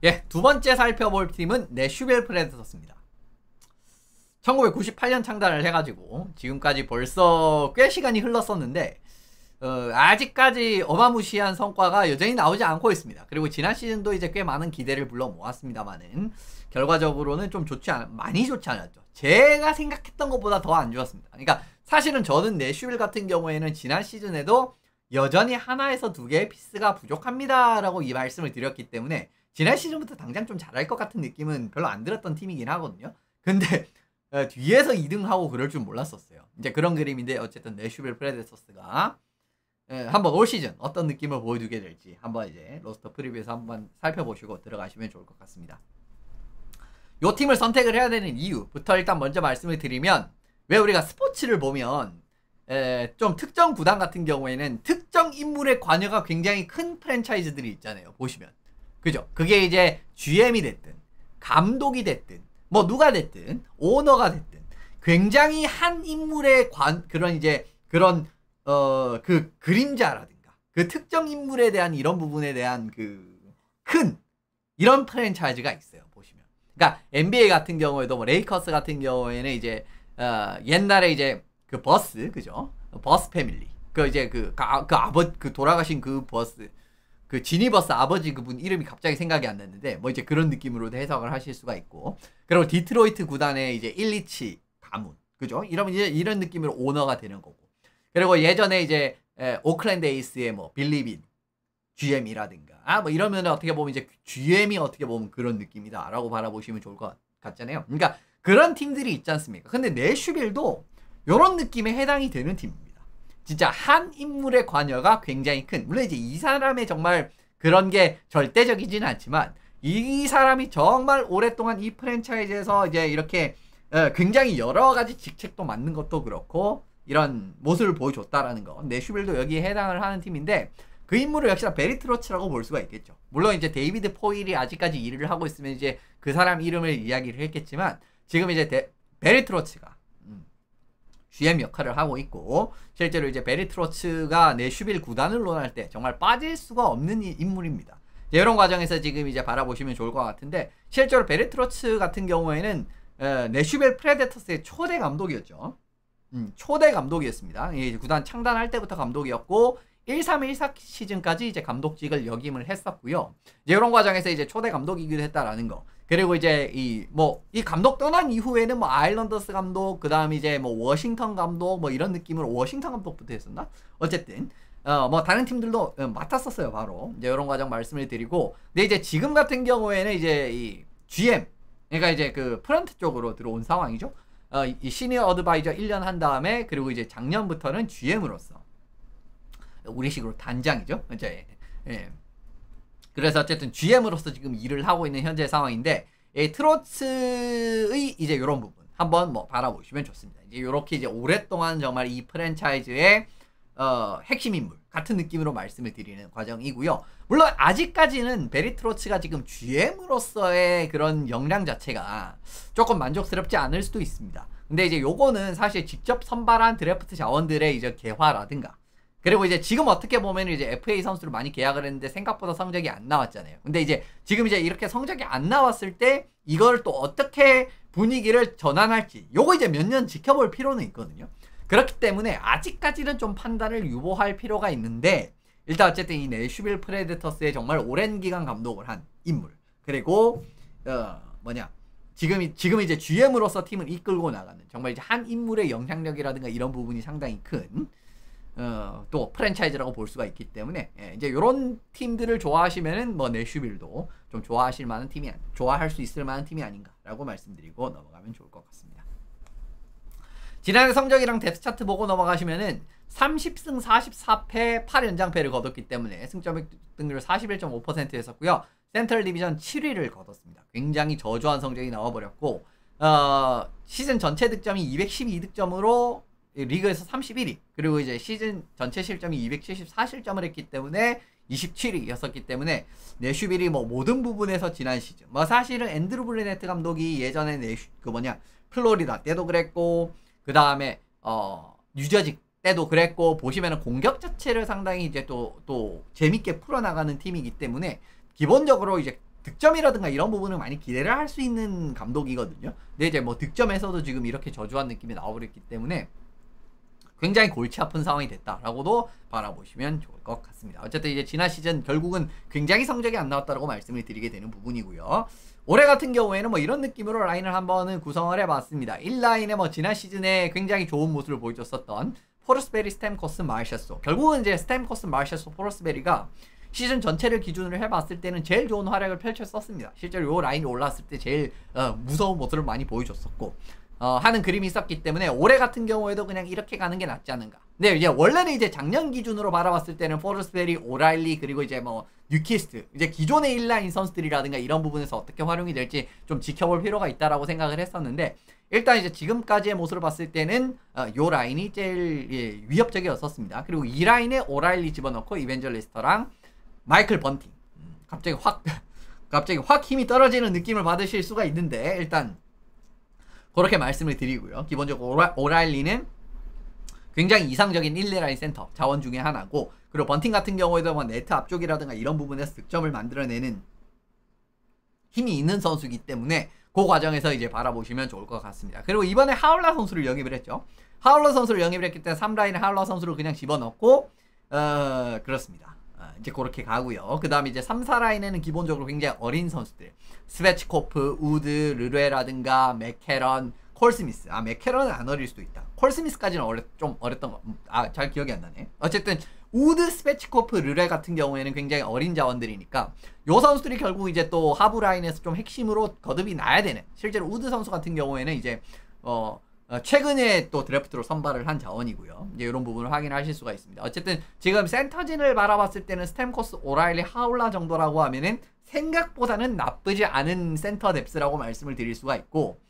예, 두 번째 살펴볼 팀은 내슈빌 프레데터스입니다. 1998년 창단을 해가지고 지금까지 벌써 꽤 시간이 흘렀었는데 아직까지 어마무시한 성과가 여전히 나오지 않고 있습니다. 그리고 지난 시즌도 이제 꽤 많은 기대를 불러 모았습니다만은 결과적으로는 좀 많이 좋지 않았죠. 제가 생각했던 것보다 더 안 좋았습니다. 그러니까 사실은 저는 내슈빌 같은 경우에는 지난 시즌에도 여전히 하나에서 두 개의 피스가 부족합니다 라고 이 말씀을 드렸기 때문에 지난 시즌부터 당장 좀 잘할 것 같은 느낌은 별로 안 들었던 팀이긴 하거든요. 근데 뒤에서 2등하고 그럴 줄 몰랐었어요. 이제 그런 그림인데 어쨌든 내슈빌 프레데터스가 한번 올 시즌 어떤 느낌을 보여주게 될지 한번 이제 로스터 프리뷰에서 한번 살펴보시고 들어가시면 좋을 것 같습니다. 요 팀을 선택을 해야 되는 이유부터 일단 먼저 말씀을 드리면, 왜 우리가 스포츠를 보면 좀 특정 구단 같은 경우에는 특정 인물의 관여가 굉장히 큰 프랜차이즈들이 있잖아요. 보시면 그죠? 그게 이제 GM이 됐든 감독이 됐든 뭐 누가 됐든 오너가 됐든 굉장히 한 인물의 그런 그 그림자라든가 그 특정 인물에 대한 이런 부분에 대한 큰 이런 프랜차이즈가 있어요. 보시면 그러니까 NBA 같은 경우에도 뭐 레이커스 같은 경우에는 이제 옛날에 이제 그 버스, 그죠? 버스 패밀리 이제 돌아가신 그 버스, 그 지니버스 아버지 그분 이름이 갑자기 생각이 안 났는데 뭐 이제 그런 느낌으로도 해석을 하실 수가 있고, 그리고 디트로이트 구단의 이제 일리치 가문, 그죠? 이런 느낌으로 오너가 되는 거고, 그리고 예전에 이제 오클랜드 에이스의 뭐 빌리빈 GM이라든가 뭐 이러면 어떻게 보면 이제 GM이 어떻게 보면 그런 느낌이다라고 바라보시면 좋을 것 같잖아요. 그러니까 그런 팀들이 있지 않습니까? 근데 내슈빌도 이런 느낌에 해당이 되는 팀입니다. 진짜 한 인물의 관여가 굉장히 큰, 물론 이제 이 사람의 정말 그런 게 절대적이지는 않지만 이 사람이 정말 오랫동안 이 프랜차이즈에서 이제 이렇게 굉장히 여러 가지 직책도 맡는 것도 그렇고 이런 모습을 보여줬다라는 거. 내슈빌도 여기에 해당을 하는 팀인데 그 인물을 역시나 베리 트로츠라고 볼 수가 있겠죠. 물론 이제 데이비드 포일이 아직까지 일을 하고 있으면 이제 그 사람 이름을 이야기를 했겠지만 지금 이제 베리 트로츠가 GM 역할을 하고 있고, 실제로 이제 베리 트로츠가 내슈빌 구단을 논할 때 정말 빠질 수가 없는 인물입니다. 이런 과정에서 지금 이제 바라보시면 좋을 것 같은데, 실제로 베리 트로츠 같은 경우에는 내슈빌 프레데터스의 초대 감독이었죠. 초대 감독이었습니다. 이 구단 창단할 때부터 감독이었고 13-14 시즌까지 이제 감독직을 역임을 했었고요. 이제 이런 과정에서 이제 초대 감독이기도 했다라는 거. 그리고 이제 이 감독 떠난 이후에는 뭐 아일랜더스 감독, 그다음 이제 뭐 워싱턴 감독 뭐 이런 느낌으로 워싱턴 감독부터 했었나? 어쨌든 뭐 다른 팀들도 맡았었어요. 바로 이제 이런 과정 말씀을 드리고, 근데 이제 지금 같은 경우에는 이제 이 GM, 그러니까 이제 그 프런트 쪽으로 들어온 상황이죠. 이 시니어 어드바이저 1년 한 다음에, 그리고 이제 작년부터는 GM으로서 우리식으로 단장이죠. 이제 그래서 어쨌든 GM으로서 지금 일을 하고 있는 현재 상황인데, 트로츠의 이제 이런 부분 한번 뭐 바라보시면 좋습니다. 이제 이렇게 이제 오랫동안 정말 이 프랜차이즈의 핵심 인물 같은 느낌으로 말씀을 드리는 과정이고요. 물론 아직까지는 베리 트로츠가 지금 GM으로서의 그런 역량 자체가 조금 만족스럽지 않을 수도 있습니다. 근데 이제 요거는 사실 직접 선발한 드래프트 자원들의 이제 개화라든가, 그리고 이제 지금 어떻게 보면 이제 FA 선수를 많이 계약을 했는데 생각보다 성적이 안 나왔잖아요. 근데 이제 지금 이제 이렇게 성적이 안 나왔을 때 이걸 또 어떻게 분위기를 전환할지, 요거 이제 몇 년 지켜볼 필요는 있거든요. 그렇기 때문에 아직까지는 좀 판단을 유보할 필요가 있는데, 일단 어쨌든 이 내슈빌 프레데터스의 정말 오랜 기간 감독을 한 인물, 그리고 지금 이제 GM으로서 팀을 이끌고 나가는 정말 이제 한 인물의 영향력이라든가 이런 부분이 상당히 큰 또 프랜차이즈라고 볼 수가 있기 때문에, 이제 이런 팀들을 좋아하시면은 뭐 내슈빌도 좀 좋아할 수 있을 만한 팀이 아닌가라고 말씀드리고 넘어가면 좋을 것 같습니다. 지난해 성적이랑 데스 차트 보고 넘어가시면은 30승 44패 8연장패를 거뒀기 때문에 승점 등률 41.5% 했었고요. 센트럴 디비전 7위를 거뒀습니다. 굉장히 저조한 성적이 나와버렸고, 시즌 전체 득점이 212득점으로 리그에서 31위, 그리고 이제 시즌 전체 실점이 274실점을 했기 때문에 27위였었기 때문에 내슈빌이 뭐 모든 부분에서 지난 시즌 뭐 사실은 앤드루 브리네트 감독이 예전에 플로리다 때도 그랬고, 그 다음에 뉴저지 때도 그랬고, 보시면은 공격 자체를 상당히 이제 또 재밌게 풀어나가는 팀이기 때문에 기본적으로 이제 득점이라든가 이런 부분을 많이 기대를 할 수 있는 감독이거든요. 근데 이제 뭐 득점에서도 지금 이렇게 저조한 느낌이 나오겠기 때문에 굉장히 골치 아픈 상황이 됐다라고도 바라보시면 좋을 것 같습니다. 어쨌든 이제 지난 시즌 결국은 굉장히 성적이 안 나왔다라고 말씀을 드리게 되는 부분이고요. 올해 같은 경우에는 뭐 이런 느낌으로 라인을 한번은 구성을 해봤습니다. 1라인에 뭐 지난 시즌에 굉장히 좋은 모습을 보여줬었던 포르스베리, 스탬코스, 마르샤소. 결국은 이제 스탬코스, 마르샤소, 포르스베리가 시즌 전체를 기준으로 해봤을 때는 제일 좋은 활약을 펼쳤었습니다. 실제로 이 라인이 올라왔을 때 제일 무서운 모습을 많이 보여줬었고 하는 그림이 있었기 때문에 올해 같은 경우에도 그냥 이렇게 가는 게 낫지 않은가. 근데 이제 원래는 이제 작년 기준으로 바라봤을 때는 포르스베리, 오라일리 그리고 이제 뭐 뉴키스트 이제 기존의 1라인 선수들이라든가 이런 부분에서 어떻게 활용이 될지 좀 지켜볼 필요가 있다라고 생각을 했었는데 일단 이제 지금까지의 모습을 봤을 때는 요 라인이 제일 위협적이었었습니다. 그리고 이 라인에 오라일리 집어넣고 이벤젤리스터랑 마이클 번팅 갑자기 확 힘이 떨어지는 느낌을 받으실 수가 있는데 일단 그렇게 말씀을 드리고요. 기본적으로 오라일리는 굉장히 이상적인 1, 2라인 센터 자원 중에 하나고 그리고 번팅 같은 경우에도 뭐 네트 앞쪽이라든가 이런 부분에서 득점을 만들어내는 힘이 있는 선수이기 때문에 그 과정에서 이제 바라보시면 좋을 것 같습니다. 그리고 이번에 하울라 선수를 영입을 했죠. 하울라 선수를 영입을 했기 때문에 3라인에 하울라 선수를 그냥 집어넣고 그렇습니다. 이제 그렇게 가고요. 그 다음에 이제 3, 4라인에는 기본적으로 굉장히 어린 선수들 스베치코프, 우드, 르레라든가 맥캐런, 콜스미스. 맥캐런은 안 어릴 수도 있다. 콜스미스까지는 좀 어렸던 거. 잘 기억이 안 나네. 어쨌든 우드, 스페치코프, 르레 같은 경우에는 굉장히 어린 자원들이니까 요 선수들이 결국 이제 또 하부 라인에서 좀 핵심으로 거듭이 나야 되는. 실제로 우드 선수 같은 경우에는 이제 최근에 또 드래프트로 선발을 한 자원이고요. 이제 이런 부분을 확인하실 수가 있습니다. 어쨌든 지금 센터진을 바라봤을 때는 스탬코스, 오라일리, 하울라 정도라고 하면은 생각보다는 나쁘지 않은 센터 뎁스라고 말씀을 드릴 수가 있고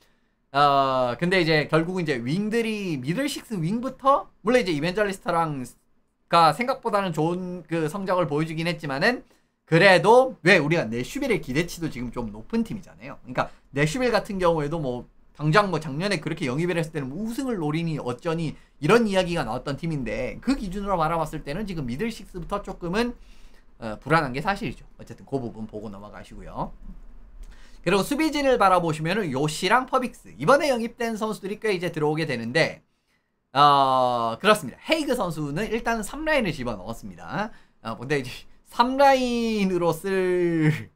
근데 이제 결국은 이제 윙들이 미들 식스 윙부터 물론 이제 이벤젤리스트랑가 생각보다는 좋은 그 성적을 보여주긴 했지만은 그래도 왜 우리가 내슈빌의 기대치도 지금 좀 높은 팀이잖아요. 그러니까 내슈빌 같은 경우에도 뭐 당장 뭐 작년에 그렇게 영입을 했을 때는 뭐 우승을 노리니 어쩌니 이런 이야기가 나왔던 팀인데 그 기준으로 바라봤을 때는 지금 미들 식스부터 조금은 불안한 게 사실이죠. 어쨌든 그 부분 보고 넘어가시고요. 그리고 수비진을 바라보시면은 요시랑 퍼빅스 이번에 영입된 선수들이 꽤 이제 들어오게 되는데 그렇습니다. 헤이그 선수는 일단은 3라인을 집어넣었습니다. 근데 이제 3라인으로 쓸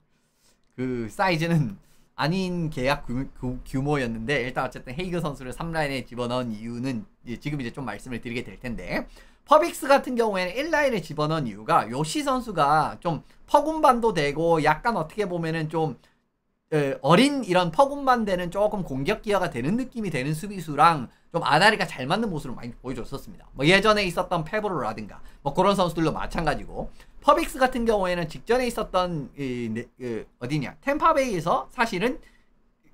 그 사이즈는 아닌 계약 규모였는데 일단 어쨌든 헤이그 선수를 3라인에 집어넣은 이유는 지금 이제 좀 말씀을 드리게 될 텐데 퍼빅스 같은 경우에는 1라인에 집어넣은 이유가 요시 선수가 좀 퍼군반도 되고 약간 어떻게 보면은 좀 어린 이런 퍼군반 되는 조금 공격 기여가 되는 느낌이 되는 수비수랑 좀 아다리가 잘 맞는 모습을 많이 보여줬었습니다. 뭐 예전에 있었던 페브로라든가 뭐 그런 선수들도 마찬가지고 퍼빅스 같은 경우에는 직전에 있었던 어디냐 템파베이에서 사실은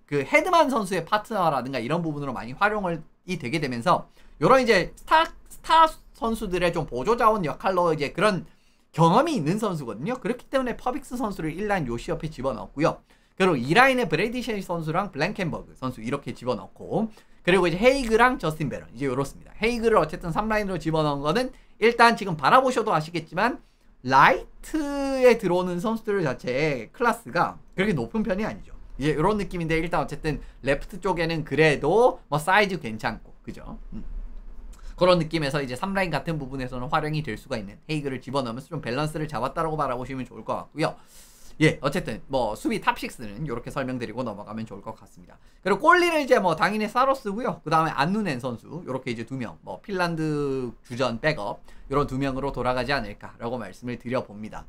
그 헤드만 선수의 파트너라든가 이런 부분으로 많이 활용이 되게 되면서 요런 이제 스타 선수들의 좀 보조 자원 역할로 이제 그런 경험이 있는 선수거든요. 그렇기 때문에 퍼빅스 선수를 1라인 요시 옆에 집어넣었고요. 그리고 2라인에 브레이디 선수랑 블랭켄버그 선수 이렇게 집어넣고 그리고 이제 헤이그랑 저스틴 베런 이제 요렇습니다. 헤이그를 어쨌든 3라인으로 집어넣은 거는 일단 지금 바라보셔도 아시겠지만 라이트에 들어오는 선수들 자체의 클래스가 그렇게 높은 편이 아니죠. 이제 이런 느낌인데 일단 어쨌든 레프트 쪽에는 그래도 뭐 사이즈 괜찮고 그죠? 그런 느낌에서 이제 3라인 같은 부분에서는 활용이 될 수가 있는 헤이그를 집어넣으면서 좀 밸런스를 잡았다라고 바라보시면 좋을 것 같고요. 예, 어쨌든 뭐 수비 탑6는 이렇게 설명드리고 넘어가면 좋을 것 같습니다. 그리고 골리는 이제 뭐 당연히 사로스고요. 그 다음에 안누넨 선수 이렇게 이제 2명, 뭐 핀란드 주전 백업 이런 2명으로 돌아가지 않을까라고 말씀을 드려봅니다.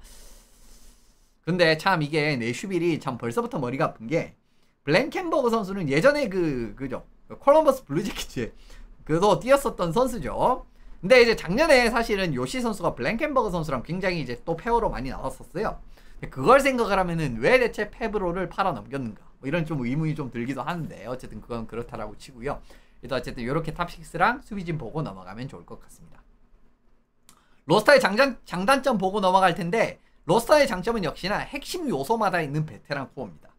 근데 참 이게 내슈빌이 참 벌써부터 머리가 아픈 게 블랭켄버그 선수는 예전에 그죠 콜럼버스 블루제키츠에 그도 뛰었었던 선수죠. 근데 이제 작년에 사실은 요시 선수가 블랭켄버그 선수랑 굉장히 이제 또 페어로 많이 나왔었어요. 그걸 생각을 하면은 왜 대체 페브로를 팔아 넘겼는가 뭐 이런 좀 의문이 좀 들기도 하는데 어쨌든 그건 그렇다라고 치고요. 일단 어쨌든 이렇게 탑6랑 수비진 보고 넘어가면 좋을 것 같습니다. 로스터의 장단점 보고 넘어갈 텐데 로스터의 장점은 역시나 핵심 요소마다 있는 베테랑 코어입니다.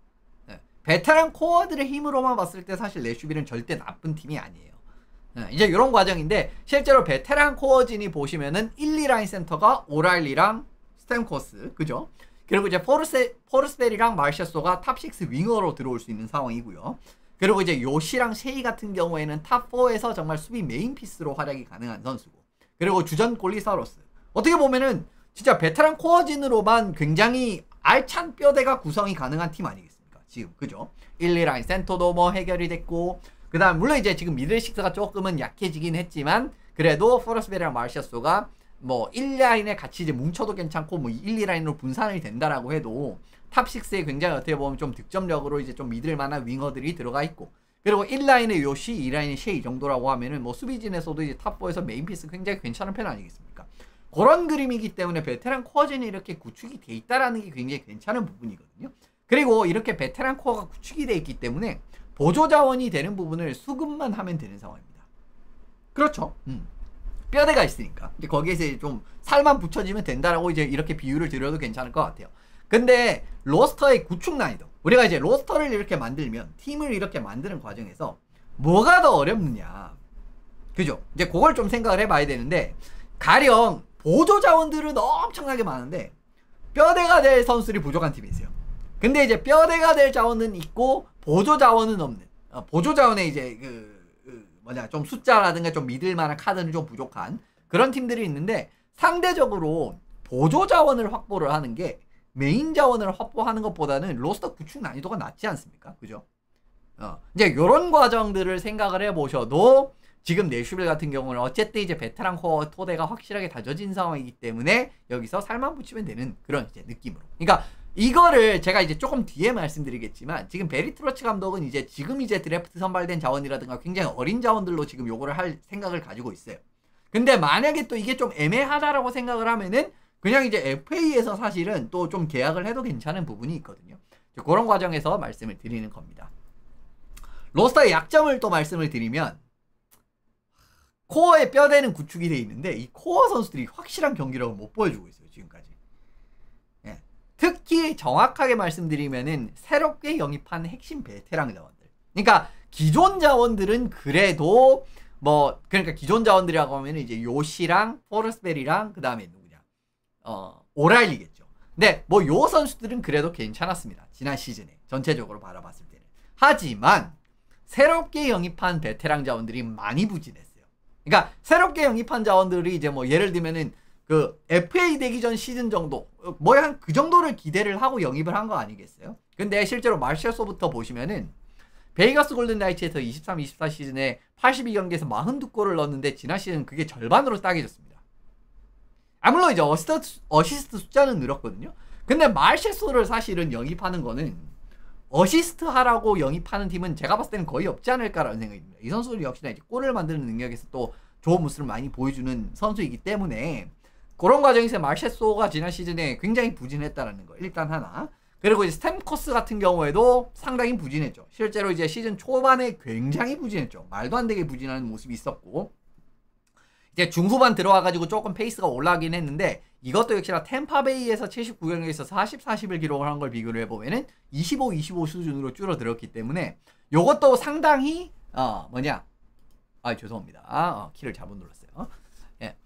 베테랑 코어들의 힘으로만 봤을 때 사실 내슈빌은 절대 나쁜 팀이 아니에요. 이제 이런 과정인데 실제로 베테랑 코어진이 보시면은 1, 2라인 센터가 오라일리랑 스탬코스 그죠? 그리고 이제 포르스벨이랑 마르샤소가 탑6 윙어로 들어올 수 있는 상황이고요. 그리고 이제 요시랑 셰이 같은 경우에는 탑4에서 정말 수비 메인 피스로 활약이 가능한 선수고, 그리고 주전 골리사우루스, 어떻게 보면은 진짜 베테랑 코어진으로만 굉장히 알찬 뼈대가 구성이 가능한 팀 아니겠습니까? 지금 그죠? 1, 2라인 센터도 뭐 해결이 됐고, 그 다음 물론 이제 지금 미들식스가 조금은 약해지긴 했지만 그래도 포르스벨이랑 마르샤소가 뭐 1라인에 같이 이제 뭉쳐도 괜찮고 뭐 1, 2라인으로 분산이 된다라고 해도 탑6에 굉장히 어떻게 보면 좀 득점력으로 이제 좀 믿을 만한 윙어들이 들어가 있고, 그리고 1라인에 요시, 2라인에 셰이 정도라고 하면은 뭐 수비진에서도 이제 탑4에서 메인 피스 굉장히 괜찮은 편 아니겠습니까? 그런 그림이기 때문에 베테랑 코어진이 이렇게 구축이 돼 있다라는 게 굉장히 괜찮은 부분이거든요. 그리고 이렇게 베테랑 코어가 구축이 돼 있기 때문에 보조 자원이 되는 부분을 수급만 하면 되는 상황입니다. 그렇죠. 뼈대가 있으니까 이제 거기에서 좀 살만 붙여지면 된다라고 이제 이렇게 비유를 드려도 괜찮을 것 같아요. 근데 로스터의 구축 난이도, 우리가 이제 로스터를 이렇게 만들면, 팀을 이렇게 만드는 과정에서 뭐가 더 어렵느냐, 그죠? 이제 그걸 좀 생각을 해봐야 되는데, 가령 보조 자원들은 엄청나게 많은데 뼈대가 될 선수들이 부족한 팀이 있어요. 근데 이제 뼈대가 될 자원은 있고 보조 자원은 없는, 보조 자원에 이제 좀 숫자라든가 좀 믿을 만한 카드는 좀 부족한 그런 팀들이 있는데, 상대적으로 보조 자원을 확보를 하는 게 메인 자원을 확보하는 것보다는 로스터 구축 난이도가 낮지 않습니까? 그죠? 이제 이런 과정들을 생각을 해보셔도 지금 내슈빌 같은 경우는 어쨌든 이제 베테랑 코어 토대가 확실하게 다져진 상황이기 때문에 여기서 살만 붙이면 되는 그런 이제 느낌으로. 그러니까 이거를 제가 이제 조금 뒤에 말씀드리겠지만, 지금 베리 트러치 감독은 이제 지금 이제 드래프트 선발된 자원이라든가 굉장히 어린 자원들로 지금 요거를 할 생각을 가지고 있어요. 근데 만약에 또 이게 좀 애매하다라고 생각을 하면은 그냥 이제 FA에서 사실은 또 좀 계약을 해도 괜찮은 부분이 있거든요. 그런 과정에서 말씀을 드리는 겁니다. 로스터의 약점을 또 말씀을 드리면, 코어의 뼈대는 구축이 돼 있는데 이 코어 선수들이 확실한 경기력을 못 보여주고 있어요, 지금까지. 예. 특히 정확하게 말씀드리면은 새롭게 영입한 핵심 베테랑 자원들, 그러니까 기존 자원들은 그래도 뭐, 그러니까 기존 자원들이라고 하면 이제 요시랑 포르스벨이랑 그 다음에 누구냐, 오라일리겠죠. 근데 뭐 요 선수들은 그래도 괜찮았습니다, 지난 시즌에 전체적으로 바라봤을 때는. 하지만 새롭게 영입한 베테랑 자원들이 많이 부진했어요. 그러니까 새롭게 영입한 자원들이 이제 뭐 예를 들면은 그 FA 되기 전 시즌 정도, 뭐 한 그 정도를 기대를 하고 영입을 한 거 아니겠어요? 근데 실제로 마르샤소부터 보시면은 베이거스 골든나이츠에서 23-24 시즌에 82경기에서 42골을 넣었는데 지난 시즌 그게 절반으로 따개졌습니다. 물론 이제 어시스트 숫자는 늘었거든요. 근데 마르샤소를 사실은 영입하는 거는 어시스트 하라고 영입하는 팀은 제가 봤을 때는 거의 없지 않을까라는 생각이 듭니다. 이 선수들이 역시나 이제 골을 만드는 능력에서 또 좋은 모습을 많이 보여주는 선수이기 때문에 그런 과정에서 마르샤소가 지난 시즌에 굉장히 부진했다는 거 일단 하나. 그리고 이제 스탬코스 같은 경우에도 상당히 부진했죠. 실제로 이제 시즌 초반에 굉장히 부진했죠. 말도 안 되게 부진하는 모습이 있었고, 이제 중후반 들어와가지고 조금 페이스가 올라가긴 했는데, 이것도 역시나 템파베이에서 79경기에서 40-40을 기록을 한 걸 비교를 해보면은 25-25 수준으로 줄어들었기 때문에 요것도 상당히 죄송합니다. 키를 잘못 눌렀어요. 예,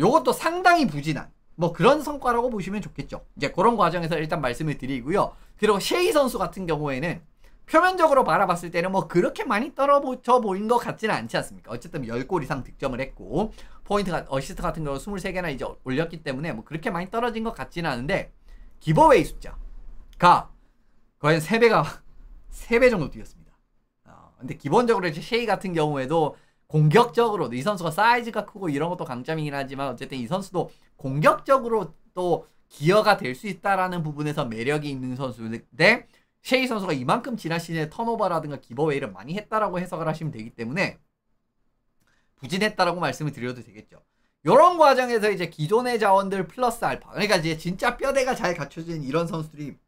요것도 상당히 부진한 뭐 그런 성과라고 보시면 좋겠죠. 이제 그런 과정에서 일단 말씀을 드리고요. 그리고 셰이 선수 같은 경우에는 표면적으로 바라봤을 때는 뭐 그렇게 많이 떨어져 보인 것 같지는 않지 않습니까? 어쨌든 10골 이상 득점을 했고, 포인트가, 어시스트 같은 경우 23개나 이제 올렸기 때문에 뭐 그렇게 많이 떨어진 것 같지는 않은데, 기버웨이 숫자가 거의 3배 정도 뛰었습니다. 근데 기본적으로 이제 셰이 같은 경우에도 공격적으로, 이 선수가 사이즈가 크고 이런 것도 강점이긴 하지만 어쨌든 이 선수도 공격적으로 또 기여가 될 수 있다라는 부분에서 매력이 있는 선수인데, 셰이 선수가 이만큼 지난 시즌에 턴오버라든가 기버웨이를 많이 했다라고 해석을 하시면 되기 때문에 부진했다라고 말씀을 드려도 되겠죠. 이런 과정에서 이제 기존의 자원들 플러스 알파, 그러니까 이제 진짜 뼈대가 잘 갖춰진 이런 선수들이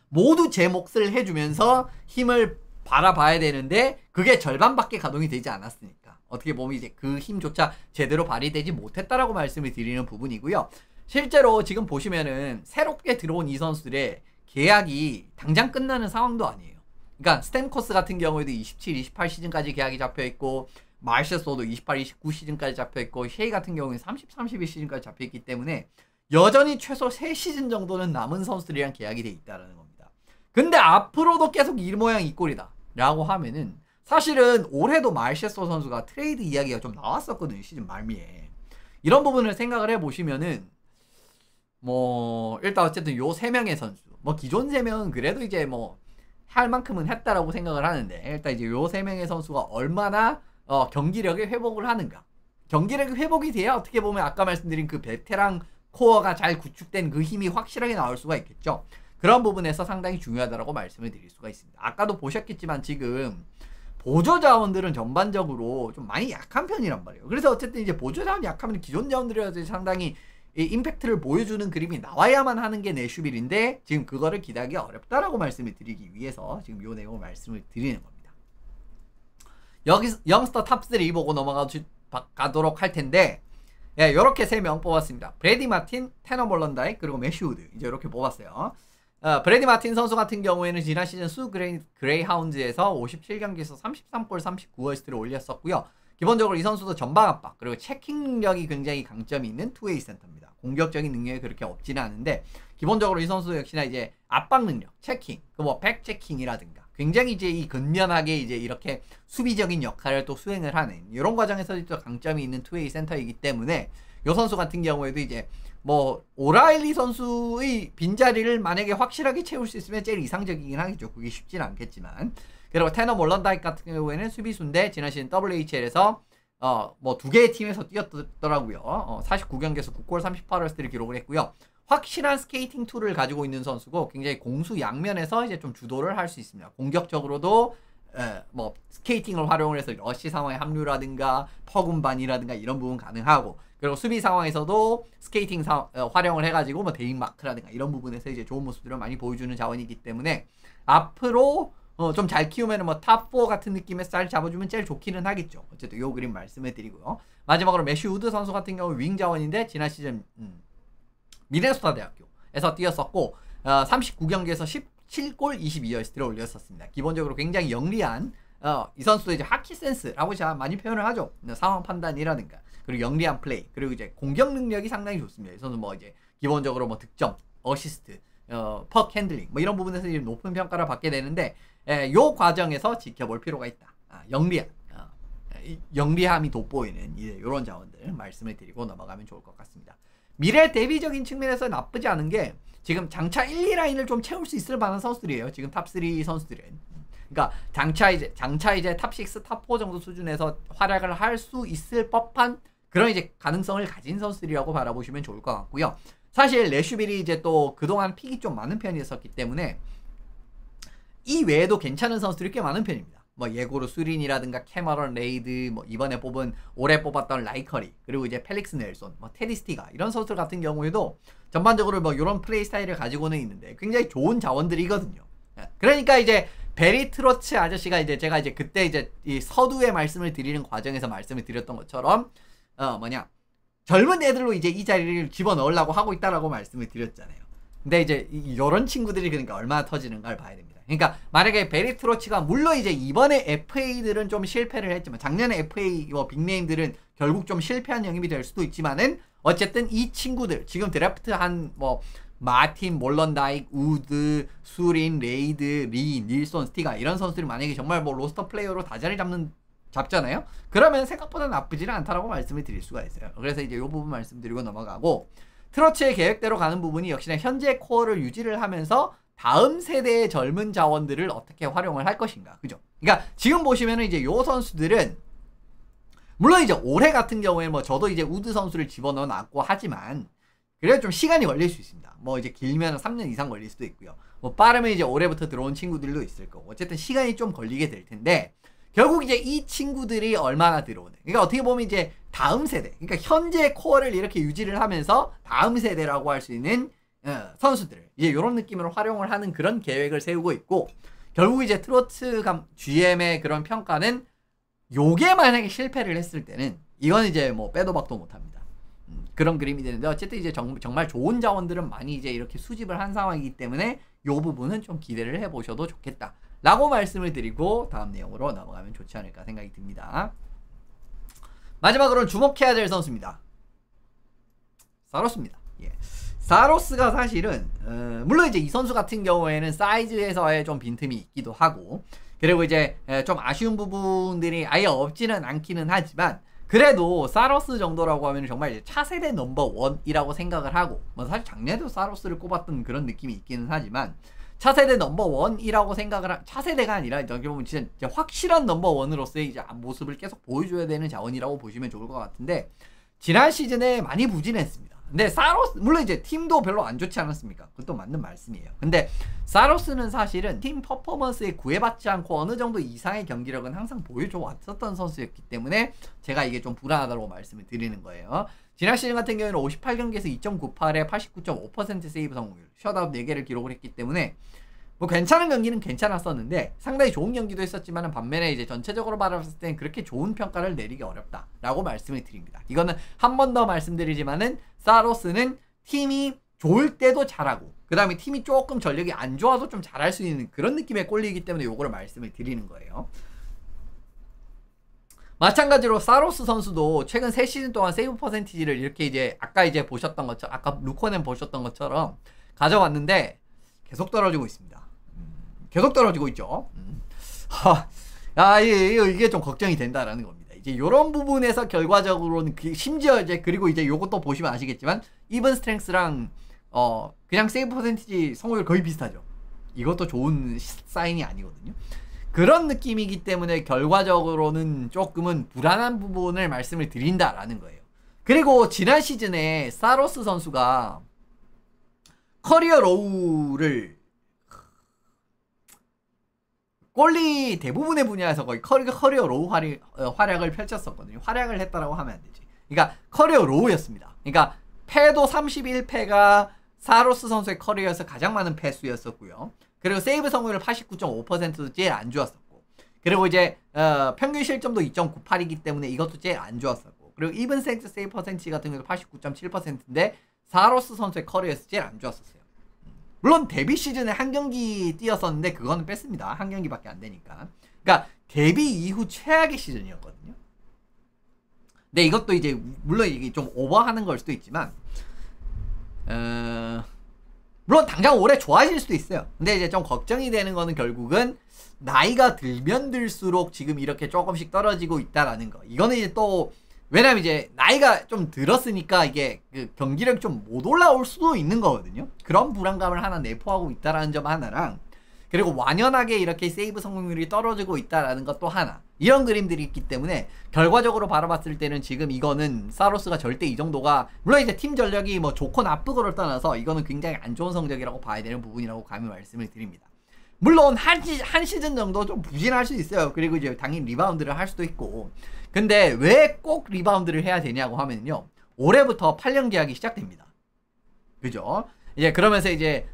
모두 제 몫을 해주면서 힘을 바라봐야 되는데, 그게 절반밖에 가동이 되지 않았으니까 어떻게 보면 이제 그 힘조차 제대로 발휘되지 못했다라고 말씀을 드리는 부분이고요. 실제로 지금 보시면은 새롭게 들어온 이 선수들의 계약이 당장 끝나는 상황도 아니에요. 그러니까 스탬코스 같은 경우에도 27, 28 시즌까지 계약이 잡혀있고, 마르샤소도 28, 29 시즌까지 잡혀있고, 셰이 같은 경우는 30, 31 시즌까지 잡혀있기 때문에 여전히 최소 3시즌 정도는 남은 선수들이랑 계약이 돼 있다는 겁니다. 근데 앞으로도 계속 이 모양 이 꼴이다 라고 하면은 사실은 올해도 말셰소 선수가 트레이드 이야기가 좀 나왔었거든요. 시즌 말미에. 이런 부분을 생각을 해보시면은 뭐 일단 어쨌든 요 3명의 선수 뭐 기존 3명은 그래도 이제 뭐 할 만큼은 했다라고 생각을 하는데 일단 이제 요 3명의 선수가 얼마나 경기력의 회복을 하는가. 경기력이 회복이 돼야 어떻게 보면 아까 말씀드린 그 베테랑 코어가 잘 구축된 그 힘이 확실하게 나올 수가 있겠죠. 그런 부분에서 상당히 중요하다고 말씀을 드릴 수가 있습니다. 아까도 보셨겠지만 지금 보조 자원들은 전반적으로 좀 많이 약한 편이란 말이에요. 그래서 어쨌든 이제 보조 자원이 약하면 기존 자원들이 상당히 임팩트를 보여주는 그림이 나와야만 하는 게 내슈빌인데 지금 그거를 기대하기 어렵다라고 말씀을 드리기 위해서 지금 요 내용을 말씀을 드리는 겁니다. 여기서 영스터 탑3 보고 넘어가도록 할 텐데 예, 요렇게 3명 뽑았습니다. 브래디 마틴, 테너 몰런다이, 그리고 매슈 우드 이제 이렇게 뽑았어요. 브래디 마틴 선수 같은 경우에는 지난 시즌 수 그레이하운즈에서 57경기에서 33골 39어시스트를 올렸었고요. 기본적으로 이 선수도 전방 압박 그리고 체킹 능력이 굉장히 강점이 있는 투웨이 센터입니다. 공격적인 능력이 그렇게 없지는 않은데 기본적으로 이 선수 역시나 이제 압박 능력, 체킹, 뭐 백 체킹이라든가 굉장히 이제 이 근면하게 이제 이렇게 수비적인 역할을 또 수행을 하는 이런 과정에서 또 강점이 있는 투웨이 센터이기 때문에 이 선수 같은 경우에도 이제 뭐 오라일리 선수의 빈자리를 만약에 확실하게 채울 수 있으면 제일 이상적이긴 하겠죠. 그게 쉽지는 않겠지만. 그리고 테너 몰런다이 같은 경우에는 수비수인데 지난 시즌 WHL에서 뭐 2개의 팀에서 뛰었더라고요. 49경기에서 9골 38어시스트를 기록을 했고요. 확실한 스케이팅 툴을 가지고 있는 선수고 굉장히 공수 양면에서 이제 좀 주도를 할 수 있습니다. 공격적으로도 뭐 스케이팅을 활용을 해서 러시 상황에 합류라든가 퍼군반이라든가 이런 부분 가능하고 그리고 수비 상황에서도 스케이팅 활용을 해가지고 뭐 대인 마크라든가 이런 부분에서 이제 좋은 모습들을 많이 보여주는 자원이기 때문에 앞으로 좀 잘 키우면 뭐 탑4 같은 느낌에서 잘 잡아주면 제일 좋기는 하겠죠. 어쨌든 요 그림 말씀을 드리고요. 마지막으로 매슈 우드 선수 같은 경우 윙 자원인데 지난 시즌 미네소타 대학교에서 뛰었었고 39경기에서 17골 22어시스트를 올렸었습니다. 기본적으로 굉장히 영리한 이 선수도 이제 하키 센스라고 많이 표현을 하죠. 상황 판단이라든가 그리고 영리한 플레이 그리고 이제 공격 능력이 상당히 좋습니다. 이 선수 뭐 이제 기본적으로 뭐 득점, 어시스트, 퍽 핸들링 뭐 이런 부분에서 이제 높은 평가를 받게 되는데 요 과정에서 지켜볼 필요가 있다. 영리함이 돋보이는 이런 자원들 말씀을 드리고 넘어가면 좋을 것 같습니다. 미래 대비적인 측면에서 나쁘지 않은 게 지금 장차 1, 2라인을 좀 채울 수 있을 만한 선수들이에요. 지금 탑3 선수들은. 그러니까 장차 이제 탑6, 탑4 정도 수준에서 활약을 할 수 있을 법한 그런 이제 가능성을 가진 선수들이라고 바라보시면 좋을 것 같고요. 사실 레슈빌이 이제 또 그동안 픽이 좀 많은 편이었었기 때문에 이 외에도 괜찮은 선수들이 꽤 많은 편입니다. 뭐 예고로 수린이라든가 캐머런 레이드, 뭐 이번에 올해 뽑았던 라이커리, 그리고 이제 펠릭스 넬손, 뭐 테디 스티가 이런 선수들 같은 경우에도 전반적으로 뭐 이런 플레이 스타일을 가지고는 있는데 굉장히 좋은 자원들이거든요. 그러니까 이제 베리 트로츠 아저씨가 이제 제가 이제 그때 이제 이 서두에 말씀을 드리는 과정에서 말씀을 드렸던 것처럼 젊은 애들로 이제 이 자리를 집어넣으려고 하고 있다라고 말씀을 드렸잖아요. 근데 이제 이런 친구들이 그러니까 얼마나 터지는가를 봐야 됩니다. 그러니까 만약에 베리 트로치가 물론 이제 이번에 FA들은 좀 실패를 했지만 작년에 FA 뭐 빅네임들은 결국 좀 실패한 영입이 될 수도 있지만은 어쨌든 이 친구들 지금 드래프트한 뭐 마틴, 몰런다이크, 우드, 수린, 레이드, 리, 닐손, 스티가 이런 선수들이 만약에 정말 뭐 로스터 플레이어로 다 자리 잡잖아요. 그러면 생각보다 나쁘지는 않다라고 말씀을 드릴 수가 있어요. 그래서 이제 이 부분 말씀드리고 넘어가고 트로츠의 계획대로 가는 부분이 역시나 현재 코어를 유지를 하면서 다음 세대의 젊은 자원들을 어떻게 활용을 할 것인가. 그죠? 그러니까 지금 보시면은 이제 요 선수들은 물론 이제 올해 같은 경우에 뭐 저도 이제 우드 선수를 집어넣어 놨고 하지만 그래도 좀 시간이 걸릴 수 있습니다. 뭐 이제 길면 3년 이상 걸릴 수도 있고요. 뭐 빠르면 이제 올해부터 들어온 친구들도 있을 거고 어쨌든 시간이 좀 걸리게 될 텐데 결국 이제 이 친구들이 얼마나 들어오는 그러니까 어떻게 보면 이제 다음 세대 그러니까 현재 코어를 이렇게 유지를 하면서 다음 세대라고 할 수 있는 선수들 이제 이런 느낌으로 활용을 하는 그런 계획을 세우고 있고 결국 이제 트로트 GM의 그런 평가는 요게 만약에 실패를 했을 때는 이건 이제 뭐 빼도 박도 못합니다. 그런 그림이 되는데 어쨌든 이제 정말 좋은 자원들은 많이 이제 이렇게 수집을 한 상황이기 때문에 요 부분은 좀 기대를 해보셔도 좋겠다 라고 말씀을 드리고 다음 내용으로 넘어가면 좋지 않을까 생각이 듭니다. 마지막으로는 주목해야 될 선수입니다. 사로스입니다. 예. 사로스가 사실은 물론 이제 이 선수 같은 경우에는 사이즈에서의 좀 빈틈이 있기도 하고, 그리고 이제 좀 아쉬운 부분들이 아예 없지는 않기는 하지만, 그래도 사로스 정도라고 하면 정말 이제 차세대 넘버원이라고 생각을 하고, 뭐 사실 작년에도 사로스를 꼽았던 그런 느낌이 있기는 하지만, 차세대 넘버원이라고 생각을 차세대가 아니라 여기 보면 진짜 확실한 넘버원으로서의 이제 모습을 계속 보여줘야 되는 자원이라고 보시면 좋을 것 같은데, 지난 시즌에 많이 부진했습니다. 근데 사로스 물론 이제 팀도 별로 안 좋지 않았습니까? 그것도 맞는 말씀이에요. 근데 사로스는 사실은 팀 퍼포먼스에 구애받지 않고 어느 정도 이상의 경기력은 항상 보여줘 왔었던 선수였기 때문에 제가 이게 좀 불안하다고 말씀을 드리는 거예요. 지난 시즌 같은 경우에는 58경기에서 2.98에 89.5% 세이브 성공률, 셧아웃 4개를 기록을 했기 때문에 뭐 괜찮은 경기는 괜찮았었는데 상당히 좋은 경기도 했었지만 반면에 이제 전체적으로 바라봤을 땐 그렇게 좋은 평가를 내리기 어렵다라고 말씀을 드립니다. 이거는 한 번 더 말씀드리지만은 사로스는 팀이 좋을 때도 잘하고 그 다음에 팀이 조금 전력이 안 좋아도 좀 잘할 수 있는 그런 느낌의 꼴리이기 때문에 요거를 말씀을 드리는 거예요. 마찬가지로 사로스 선수도 최근 3시즌 동안 세이브 퍼센티지를 이렇게 이제 아까 이제 보셨던 것처럼 아까 루코넨 보셨던 것처럼 가져왔는데 계속 떨어지고 있습니다. 계속 떨어지고 있죠. 이게 좀 걱정이 된다라는 겁니다. 이제 이런 부분에서 결과적으로는 심지어 이제 그리고 이제 요것도 보시면 아시겠지만 이븐 스트렝스랑 그냥 세이브 퍼센티지 성공률 거의 비슷하죠. 이것도 좋은 사인이 아니거든요. 그런 느낌이기 때문에 결과적으로는 조금은 불안한 부분을 말씀을 드린다라는 거예요. 그리고 지난 시즌에 사로스 선수가 커리어 로우를 꼴리 대부분의 분야에서 거의 커리어 로우 활약을 펼쳤었거든요. 활약을 했다라고 하면 안 되지. 그러니까 커리어 로우였습니다. 그러니까 패도 31패가 사로스 선수의 커리어에서 가장 많은 패수였었고요. 그리고 세이브 성공률 89.5%도 제일 안 좋았었고, 그리고 이제 평균 실점도 2.98이기 때문에 이것도 제일 안 좋았었고, 그리고 이븐 스트렝스 세이브 퍼센티지 같은 경우도 89.7%인데 사로스 선수의 커리어에서 제일 안 좋았었어요. 물론 데뷔 시즌에 한 경기 뛰었었는데 그거는 뺐습니다. 한 경기밖에 안 되니까. 그러니까 데뷔 이후 최악의 시즌이었거든요. 근데 이것도 이제 물론 이게 좀 오버하는 걸 수도 있지만 물론 당장 올해 좋아질 수도 있어요. 근데 이제 좀 걱정이 되는 거는 결국은 나이가 들면 들수록 지금 이렇게 조금씩 떨어지고 있다라는 거. 이거는 이제 또 왜냐면 이제 나이가 좀 들었으니까 이게 그 경기력이 좀 못 올라올 수도 있는 거거든요. 그런 불안감을 하나 내포하고 있다라는 점 하나랑, 그리고 완연하게 이렇게 세이브 성공률이 떨어지고 있다라는 것 또 하나, 이런 그림들이 있기 때문에 결과적으로 바라봤을 때는 지금 이거는 사로스가 절대 이 정도가, 물론 이제 팀 전력이 뭐 좋고 나쁘고를 떠나서 이거는 굉장히 안 좋은 성적이라고 봐야 되는 부분이라고 감히 말씀을 드립니다. 물론 한 시즌 정도 좀 부진할 수 있어요. 그리고 이제 당연히 리바운드를 할 수도 있고. 근데 왜 꼭 리바운드를 해야 되냐고 하면요, 올해부터 8년 계약이 시작됩니다. 그죠? 이제 그러면서 이제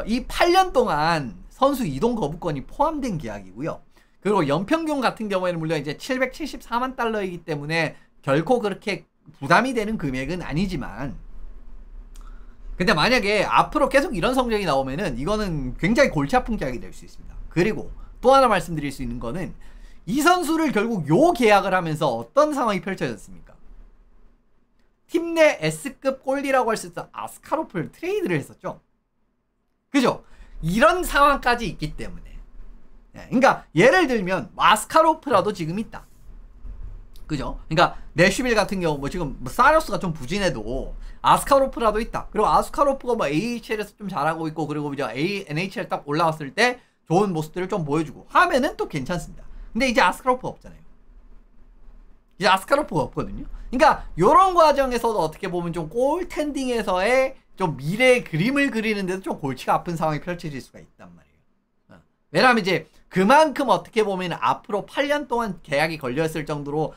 이 8년 동안 선수 이동 거부권이 포함된 계약이고요. 그리고 연평균 같은 경우에는 물론 이제 774만 달러이기 때문에 결코 그렇게 부담이 되는 금액은 아니지만, 근데 만약에 앞으로 계속 이런 성적이 나오면은 이거는 굉장히 골치 아픈 계약이 될 수 있습니다. 그리고 또 하나 말씀드릴 수 있는 거는 이 선수를 결국 요 계약을 하면서 어떤 상황이 펼쳐졌습니까? 팀 내 S급 골리라고 할 수 있던 아스카로프를 트레이드를 했었죠. 그죠? 이런 상황까지 있기 때문에, 그러니까 예를 들면 아스카로프라도 지금 있다. 그죠? 그러니까 내슈빌 같은 경우 뭐 지금 뭐 사로스가 좀 부진해도 아스카로프라도 있다. 그리고 아스카로프가 뭐 AHL에서 좀 잘하고 있고, 그리고 이제 NHL 딱 올라왔을 때 좋은 모습들을 좀 보여주고 하면은 또 괜찮습니다. 근데 이제 아스카로프가 없잖아요. 이제 아스카로프가 없거든요. 그러니까 요런 과정에서도 어떻게 보면 좀 골텐딩에서의 좀 미래의 그림을 그리는데도 좀 골치가 아픈 상황이 펼쳐질 수가 있단 말이에요. 왜냐하면 이제 그만큼 어떻게 보면 앞으로 8년 동안 계약이 걸려있을 정도로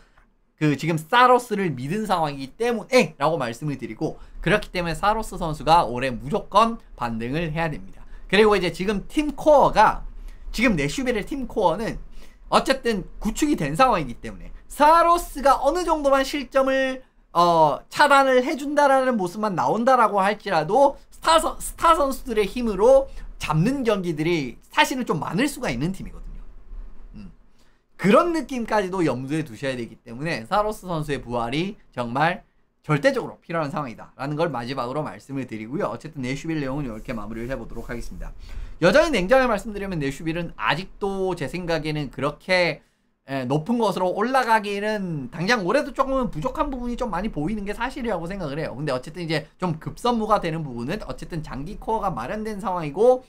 그 지금 사로스를 믿은 상황이기 때문에 라고 말씀을 드리고, 그렇기 때문에 사로스 선수가 올해 무조건 반등을 해야 됩니다. 그리고 이제 지금 팀 코어가, 지금 내슈빌의 팀 코어는 어쨌든 구축이 된 상황이기 때문에 사로스가 어느 정도만 실점을 차단을 해준다라는 모습만 나온다라고 할지라도 스타 선수들의 힘으로 잡는 경기들이 사실은 좀 많을 수가 있는 팀이거든요. 그런 느낌까지도 염두에 두셔야 되기 때문에 사로스 선수의 부활이 정말 절대적으로 필요한 상황이다라는 걸 마지막으로 말씀을 드리고요. 어쨌든 내슈빌 내용은 이렇게 마무리를 해보도록 하겠습니다. 여전히 냉정하게 말씀드리면 내슈빌은 아직도 제 생각에는 그렇게 높은 것으로 올라가기는 당장 올해도 조금은 부족한 부분이 좀 많이 보이는 게 사실이라고 생각을 해요. 근데 어쨌든 이제 좀 급선무가 되는 부분은 어쨌든 장기 코어가 마련된 상황이고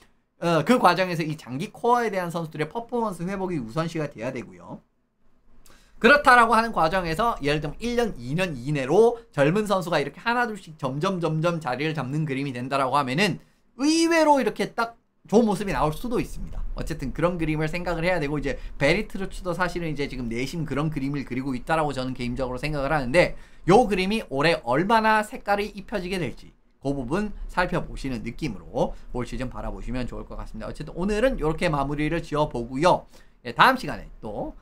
그 과정에서 이 장기 코어에 대한 선수들의 퍼포먼스 회복이 우선시가 돼야 되고요. 그렇다라고 하는 과정에서 예를 들면 1년, 2년 이내로 젊은 선수가 이렇게 하나둘씩 점점 자리를 잡는 그림이 된다라고 하면은 의외로 이렇게 딱 좋은 모습이 나올 수도 있습니다. 어쨌든 그런 그림을 생각을 해야 되고 이제 베리트루츠도 사실은 이제 지금 내심 그런 그림을 그리고 있다라고 저는 개인적으로 생각을 하는데 요 그림이 올해 얼마나 색깔이 입혀지게 될지 그 부분 살펴보시는 느낌으로 올 시즌 바라보시면 좋을 것 같습니다. 어쨌든 오늘은 이렇게 마무리를 지어보고요. 다음 시간에 또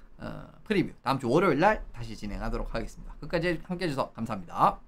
프리뷰 다음 주 월요일날 다시 진행하도록 하겠습니다. 끝까지 함께 해주셔서 감사합니다.